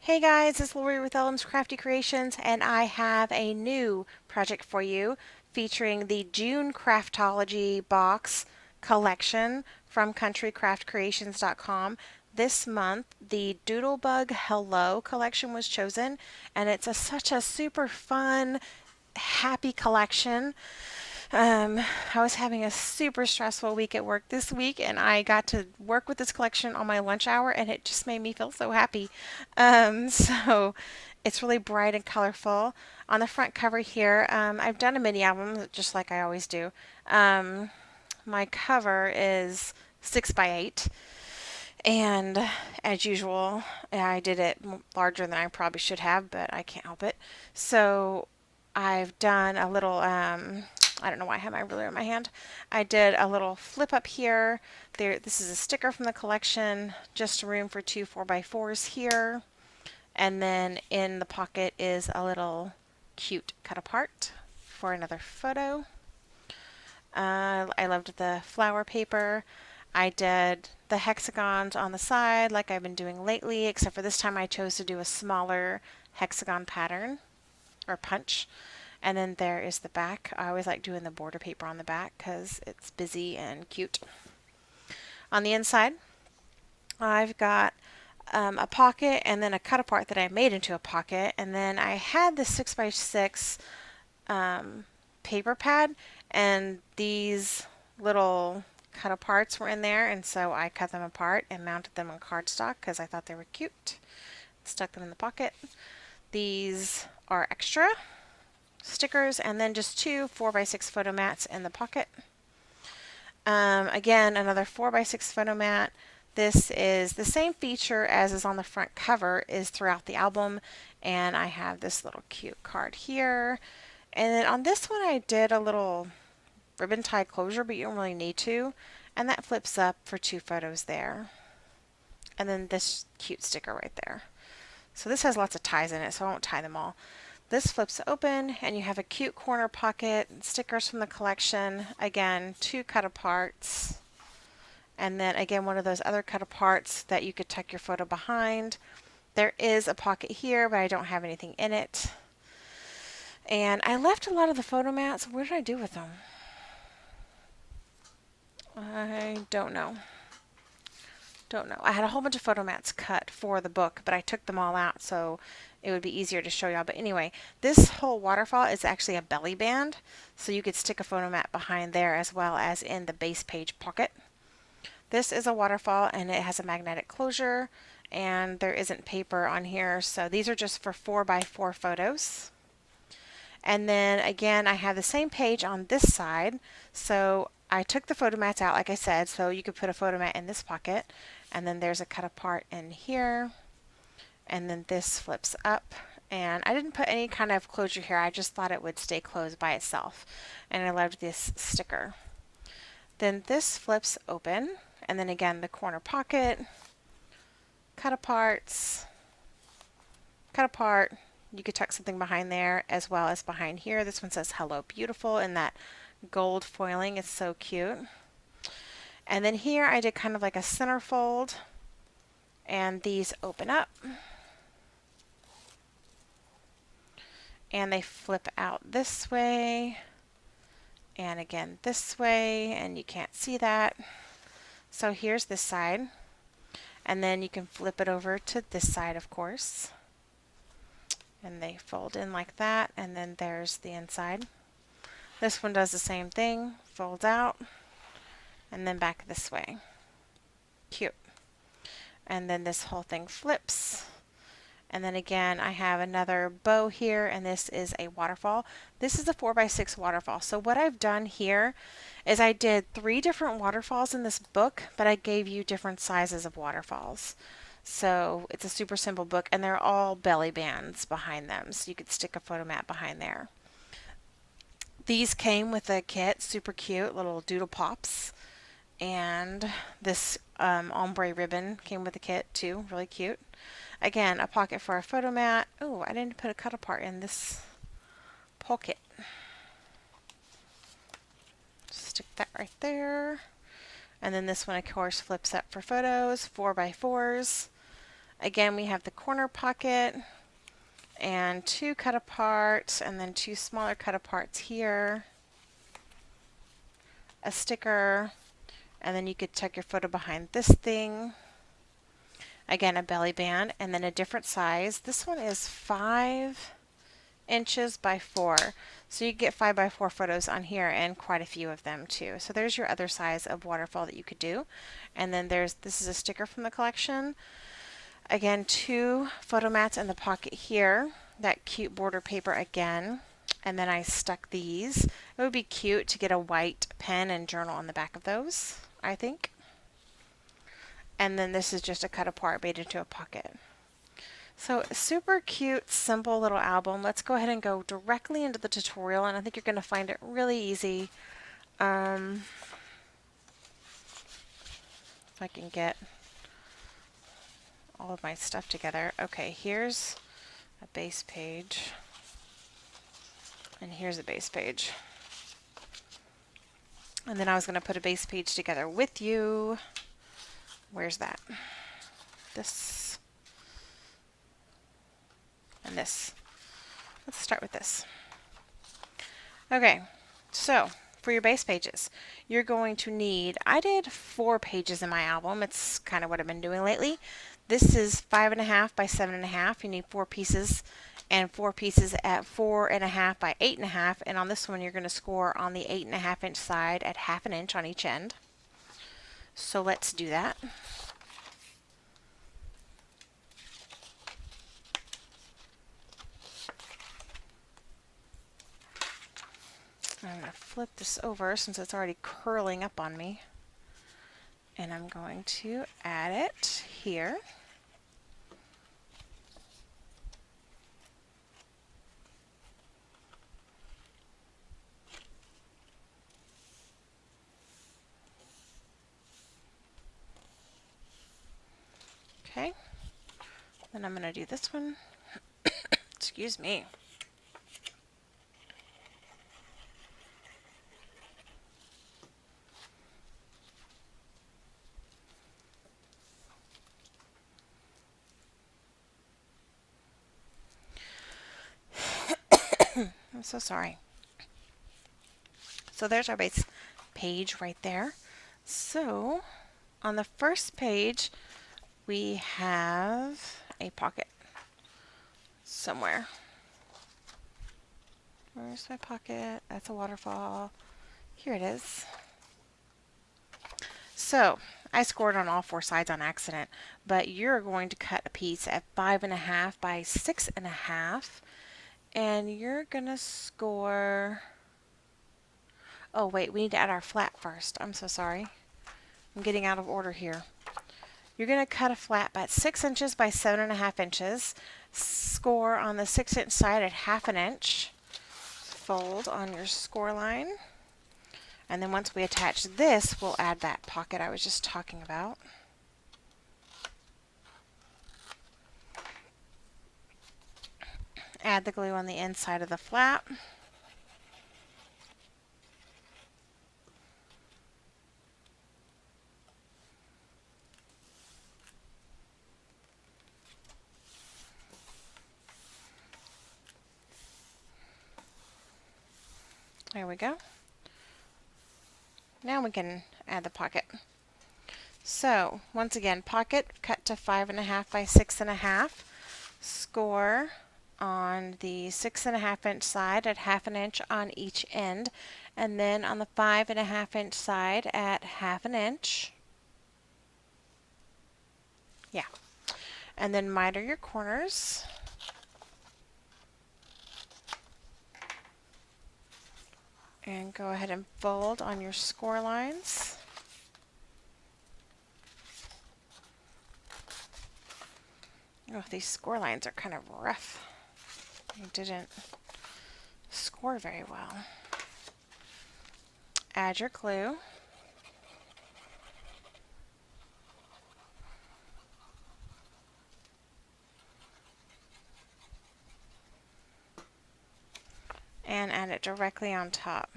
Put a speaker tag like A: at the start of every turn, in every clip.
A: Hey guys, it's Lori with Ellen's Crafty Creations, and I have a new project for you featuring the June Craftology box collection from countrycraftcreations.com. This month, the Doodlebug Hello collection was chosen, and it's such a super fun, happy collection. I was having a super stressful week at work this week, and I got to work with this collection on my lunch hour, and it just made me feel so happy. So it's really bright and colorful. On the front cover here, I've done a mini album just like I always do. Um, my cover is 6 by 8, and as usual, I did it larger than I probably should have, but I can't help it. So I've done a little, I don't know why I have my ruler in my hand. I did a little flip up here. This is a sticker from the collection, just room for two 4x4s here. And then in the pocket is a little cute cut apart for another photo. I loved the flower paper. I did the hexagons on the side like I've been doing lately, except for this time I chose to do a smaller hexagon pattern or punch. And then there is the back. I always like doing the border paper on the back because it's busy and cute. On the inside, I've got a pocket and then a cut apart that I made into a pocket. And then I had the 6x6 paper pad, and these little cut aparts were in there, and so I cut them apart and mounted them on cardstock because I thought they were cute. Stuck them in the pocket. These are extra stickers, and then just two 4x6 photo mats in the pocket. Again, another 4x6 photo mat. This is the same feature as is on the front cover is throughout the album, and I have this little cute card here. And then on this one I did a little ribbon tie closure, but you don't really need to, and that flips up for two photos there. And then this cute sticker right there. So this has lots of ties in it, so I won't tie them all. This flips open, and you have a cute corner pocket, stickers from the collection, again, two cut aparts, and then again one of those other cut aparts that you could tuck your photo behind. There is a pocket here, but I don't have anything in it. And I left a lot of the photo mats. Where did I do with them? I don't know. Don't know. I had a whole bunch of photo mats cut for the book, but I took them all out so it would be easier to show y'all. But anyway, this whole waterfall is actually a belly band, so you could stick a photo mat behind there as well as in the base page pocket. This is a waterfall, and it has a magnetic closure, and there isn't paper on here, so these are just for 4x4 photos. And then again, I have the same page on this side, so I took the photo mats out like I said, so you could put a photo mat in this pocket, and then there's a cut apart in here, and then this flips up, and I didn't put any kind of closure here. I just thought it would stay closed by itself, and I loved this sticker. Then this flips open, and then again the corner pocket, cut aparts, cut apart. You could tuck something behind there as well as behind here. This one says hello beautiful in that gold foiling. It's so cute. And then here I did kind of like a centerfold, and these open up and they flip out this way and again this way, and you can't see that. So here's this side, and then you can flip it over to this side, of course, and they fold in like that, and then there's the inside. This one does the same thing, folds out, and then back this way. Cute. And then this whole thing flips. And then again, I have another bow here, and this is a waterfall. This is a 4x6 waterfall. So what I've done here is I did 3 different waterfalls in this book, but I gave you different sizes of waterfalls. So it's a super simple book, and they're all belly bands behind them, so you could stick a photo mat behind there. These came with a kit, super cute, little doodle pops, and this ombre ribbon came with a kit too, really cute. Again, a pocket for a photo mat. Oh, I didn't put a cut apart in this pocket. Stick that right there. And then this one, of course, flips up for photos, 4x4s. Again, we have the corner pocket and 2 cut aparts and then 2 smaller cut aparts here, a sticker, and then you could tuck your photo behind this thing. Again, a belly band and then a different size. This one is 5 inches by 4. So you get 5 by 4 photos on here and quite a few of them too. So there's your other size of waterfall that you could do. And then this is a sticker from the collection. Again, 2 photo mats in the pocket here. That cute border paper again. And then I stuck these. It would be cute to get a white pen and journal on the back of those, I think. And then this is just a cut apart made into a pocket. So super cute, simple little album. Let's go ahead and go directly into the tutorial, and I think you're going to find it really easy. If I can get all of my stuff together. Okay, here's a base page, and here's a base page. And then I was going to put a base page together with you. Where's that? This and this. Let's start with this. Okay, so for your base pages, you're going to need, I did 4 pages in my album. It's kind of what I've been doing lately. This is 5.5 by 7.5. You need 4 pieces, and 4 pieces at 4.5 by 8.5. And on this one, you're going to score on the 8.5 inch side at 1/2 inch on each end. So let's do that. I'm going to flip this over since it's already curling up on me. And I'm going to add it here. Okay. Then I'm going to do this one. Excuse me. I'm so sorry. So there's our base page right there. So on the first page, we have a pocket somewhere. Where's my pocket? That's a waterfall. Here it is. So I scored on all 4 sides on accident, but you're going to cut a piece at 5.5 by 6.5, and you're gonna score. Oh wait, we need to add our flat first. I'm so sorry. I'm getting out of order here. You're going to cut a flat at 6 inches by 7.5 inches. Score on the 6 inch side at 1/2 inch. Fold on your score line. And then once we attach this, we'll add that pocket I was just talking about. Add the glue on the inside of the flap. There we go. Now we can add the pocket. So once again, pocket cut to 5.5 by 6.5. Score on the 6.5 inch side at 1/2 inch on each end, and then on the 5.5 inch side at 1/2 inch. Yeah. And then miter your corners. And go ahead and fold on your score lines. Oh, these score lines are kind of rough. You didn't score very well. Add your glue. And add it directly on top.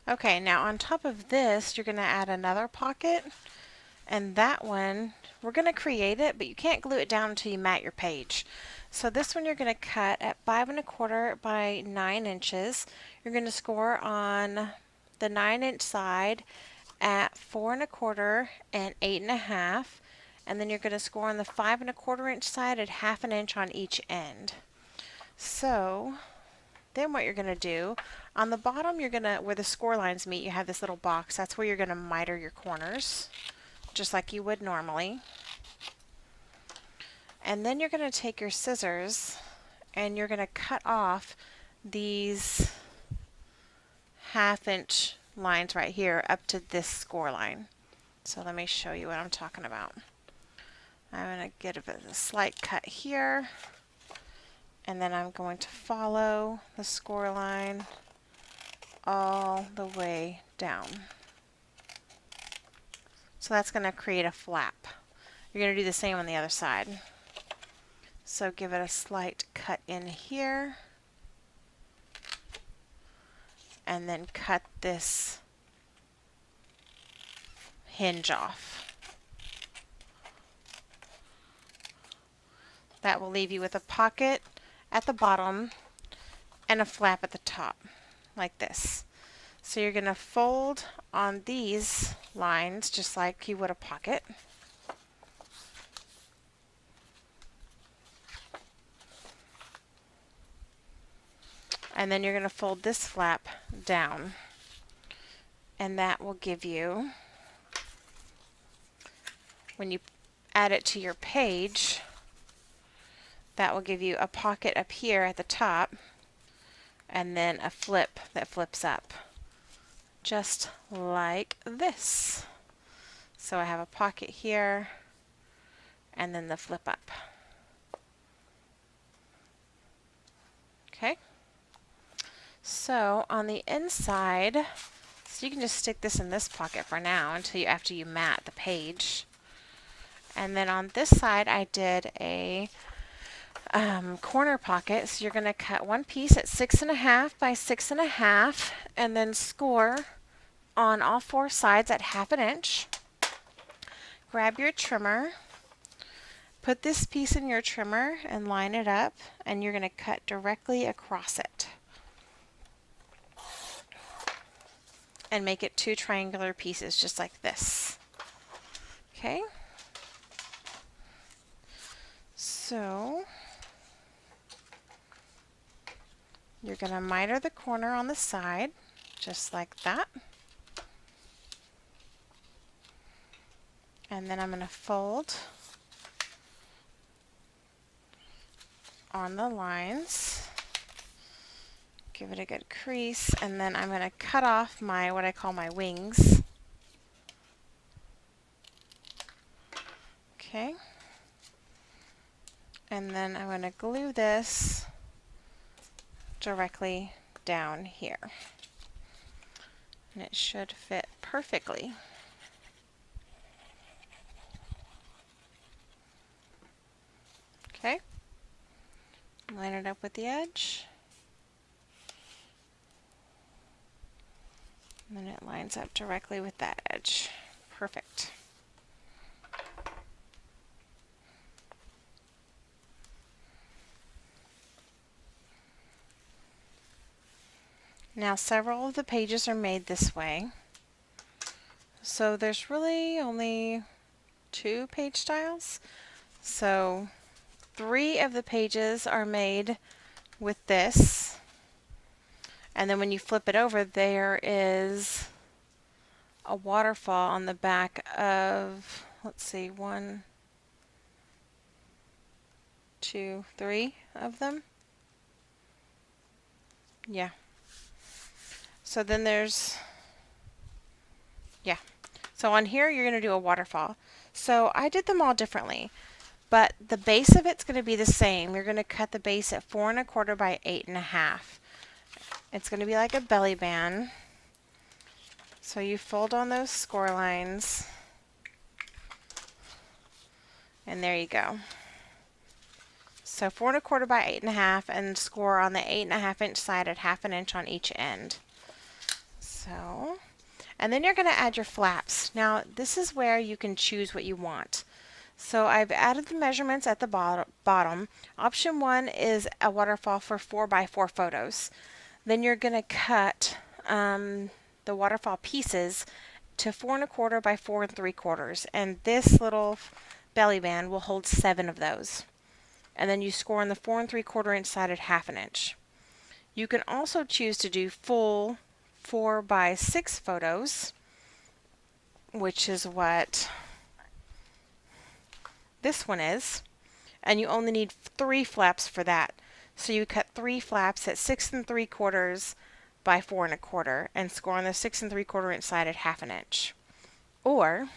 A: Okay, now on top of this, you're going to add another pocket, and that one, we're going to create it, but you can't glue it down until you mat your page. So this one you're going to cut at 5¼ by 9 inches. You're going to score on the 9-inch side at 4¼ and 8½, and then you're going to score on the 5¼ inch side at 1/2 inch on each end. So then what you're going to do, on the bottom, you're going to, where the score lines meet, you have this little box. That's where you're going to miter your corners, just like you would normally. And then you're going to take your scissors and you're going to cut off these 1/2 inch lines right here up to this score line. So let me show you what I'm talking about. I'm going to get a slight cut here, and then I'm going to follow the score line all the way down. So that's going to create a flap. You're going to do the same on the other side. So give it a slight cut in here, and then cut this hinge off. That will leave you with a pocket at the bottom and a flap at the top, like this. So you're going to fold on these lines just like you would a pocket. And then you're going to fold this flap down. And that will give you, when you add it to your page, that will give you a pocket up here at the top, and then a flip that flips up, just like this. So I have a pocket here, and then the flip up. Okay. So on the inside, so you can just stick this in this pocket for now until after you mat the page. And then on this side, I did a corner pocket. So you're going to cut one piece at 6½ by 6½, and then score on all 4 sides at 1/2 inch. Grab your trimmer, put this piece in your trimmer and line it up, and you're going to cut directly across it and make it 2 triangular pieces just like this. Okay, so you're going to miter the corner on the side just like that, and then I'm going to fold on the lines, give it a good crease, and then I'm going to cut off my, what I call my wings. Okay, and then I'm going to glue this directly down here, and it should fit perfectly. Okay, line it up with the edge, and then it lines up directly with that edge. Perfect. Now several of the pages are made this way, so there's really only 2 page styles. So 3 of the pages are made with this, and then when you flip it over, there is a waterfall on the back of, let's see, 1, 2, 3 of them. Yeah. So then there's, yeah. So on here you're going to do a waterfall. So I did them all differently, but the base of it's going to be the same. You're going to cut the base at 4¼ by 8½. It's going to be like a belly band. So you fold on those score lines, and there you go. So 4¼ by 8½, and score on the 8½ inch side at 1/2 inch on each end. So, and then you're going to add your flaps. Now, this is where you can choose what you want. So I've added the measurements at the bottom. Option 1 is a waterfall for 4x4 photos. Then you're going to cut the waterfall pieces to 4 1/4 by 4 3/4, and this little belly band will hold 7 of those. And then you score on the 4 3/4 inch side at 1/2 inch. You can also choose to do full 4x6 photos, which is what this one is, and you only need 3 flaps for that. So you cut 3 flaps at 6 3/4 by 4 1/4 and score on the 6 3/4 inch side at 1/2 inch. Or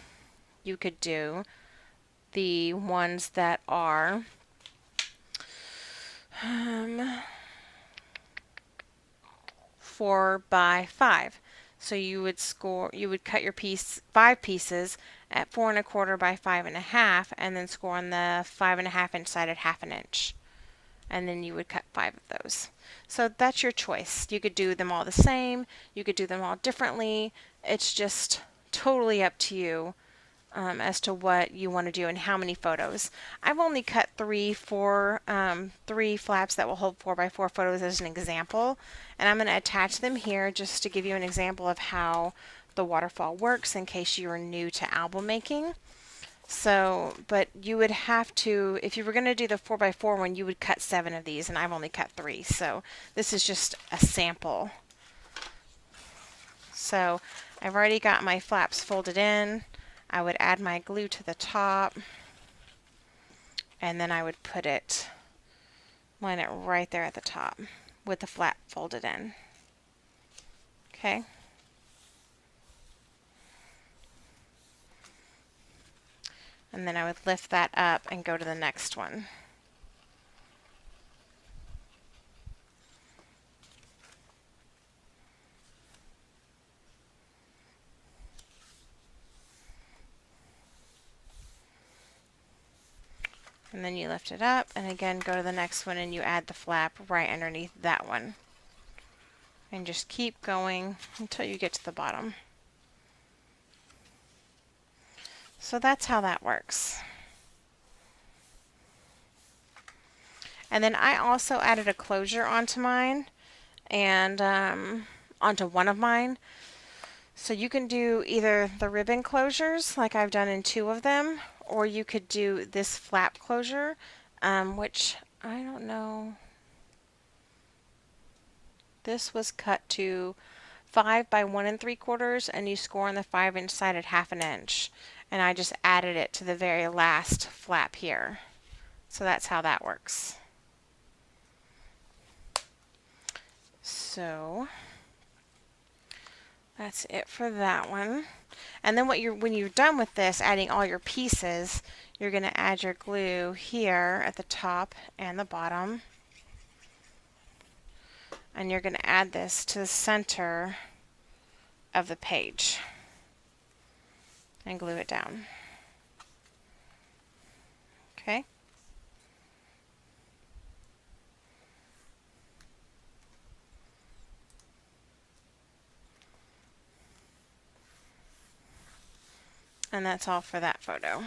A: you could do the ones that are 4x5. So you would cut your 5 pieces at 4 1/4 by 5 1/2 and then score on the 5 1/2 inch side at 1/2 inch. And then you would cut 5 of those. So that's your choice. You could do them all the same, you could do them all differently. It's just totally up to you as to what you want to do and how many photos. I've only cut 3 flaps that will hold 4x4 photos as an example, and I'm going to attach them here just to give you an example of how the waterfall works in case you are new to album making. So, but you would have to, if you were going to do the 4x4 one, you would cut 7 of these, and I've only cut 3. So this is just a sample. So I've already got my flaps folded in. I would add my glue to the top, and then I would line it right there at the top with the flap folded in. Okay. And then I would lift that up and go to the next one. And then you lift it up and again go to the next one and you add the flap right underneath that one. And just keep going until you get to the bottom. So that's how that works. And then I also added a closure onto mine and onto one of mine. So you can do either the ribbon closures like I've done in 2 of them, or you could do this flap closure, which I don't know. This was cut to 5 by 1 3/4 and you score on the 5 inch side at 1/2 inch. And I just added it to the very last flap here. So that's how that works. So that's it for that one. And then when you're done with this, adding all your pieces, you're going to add your glue here at the top and the bottom. And you're going to add this to the center of the page and glue it down. Okay. And that's all for that photo.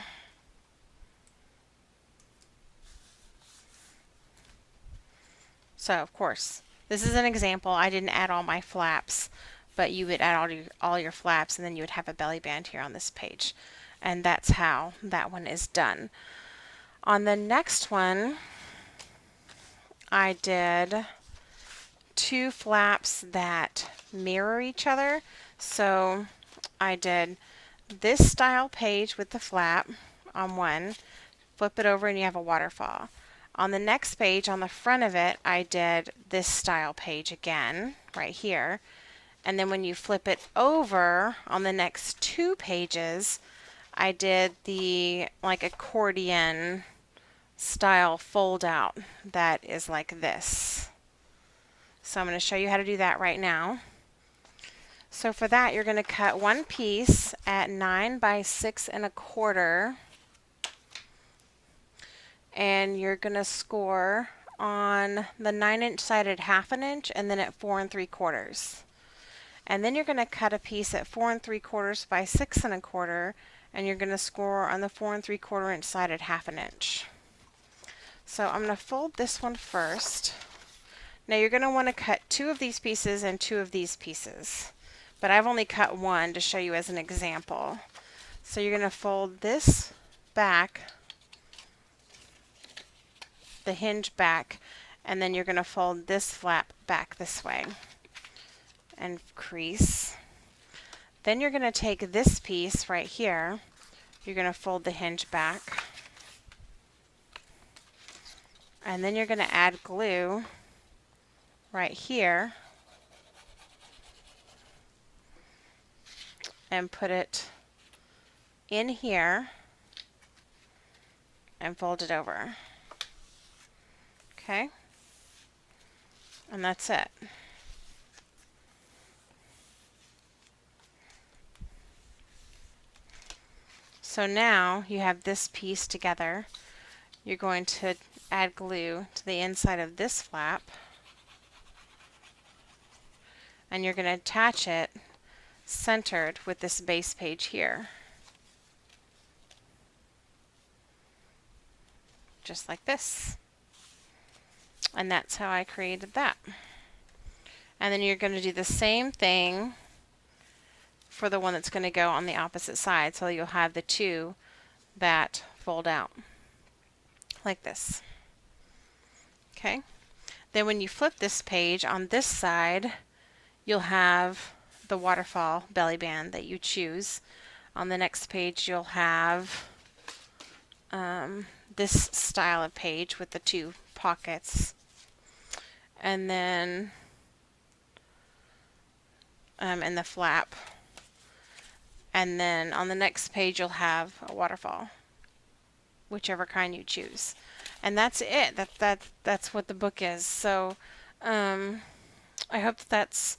A: So, of course, this is an example. I didn't add all my flaps, but you would add all your flaps, and then you would have a belly band here on this page. And that's how that one is done. On the next one, I did 2 flaps that mirror each other. So I did this style page with the flap on one, flip it over and you have a waterfall. On the next page, on the front of it, I did this style page again, right here. And then when you flip it over on the next 2 pages, I did the like accordion style fold out that is like this. So I'm going to show you how to do that right now. So for that, you're going to cut 1 piece at 9 by 6 1/4, and you're going to score on the 9 inch side at 1/2 inch and then at 4 3/4. And then you're going to cut a piece at 4 3/4 by 6 1/4, and you're going to score on the 4 3/4 inch side at 1/2 inch. So I'm going to fold this one first. Now you're going to want to cut 2 of these pieces and 2 of these pieces, but I've only cut 1 to show you as an example. So you're going to fold this back, the hinge back, and then you're going to fold this flap back this way and crease. Then you're going to take this piece right here, you're going to fold the hinge back, and then you're going to add glue right here and put it in here and fold it over. Okay, and that's it. So now you have this piece together. You're going to add glue to the inside of this flap, and you're going to attach it centered with this base page here, just like this. And that's how I created that. And then you're going to do the same thing for the one that's going to go on the opposite side, so you'll have the 2 that fold out like this. Okay, then when you flip this page on this side, you'll have the waterfall belly band that you choose. On the next page you'll have this style of page with the 2 pockets, and then in the flap, and then on the next page you'll have a waterfall, whichever kind you choose. And that's it. That's what the book is. So I hope that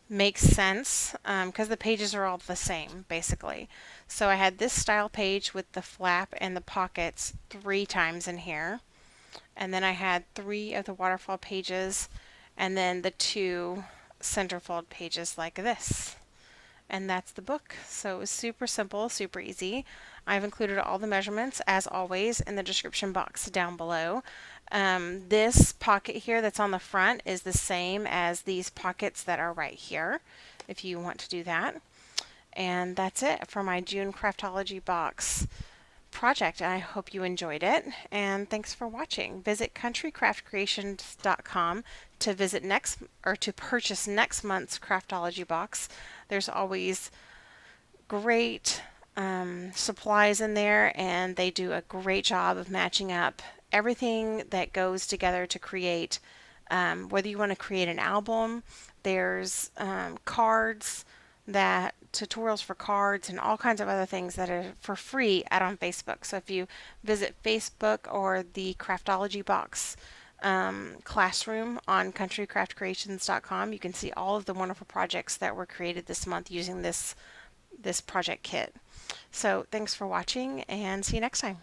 A: makes sense, because the pages are all the same basically. So I had this style page with the flap and the pockets 3 times in here, and then I had 3 of the waterfall pages, and then the 2 centerfold pages like this. And that's the book. So it was super simple, super easy. I've included all the measurements as always in the description box down below. This pocket here that's on the front is the same as these pockets that are right here, if you want to do that. And that's it for my June Craftology box project. I hope you enjoyed it, and thanks for watching. Visit countrycraftcreations.com to purchase next month's Craftology box. There's always great supplies in there, and they do a great job of matching up everything that goes together to create, whether you want to create an album, there's cards, tutorials for cards, and all kinds of other things that are for free out on Facebook. So if you visit Facebook or the Craftology box classroom on countrycraftcreations.com, you can see all of the wonderful projects that were created this month using this project kit. So thanks for watching, and see you next time.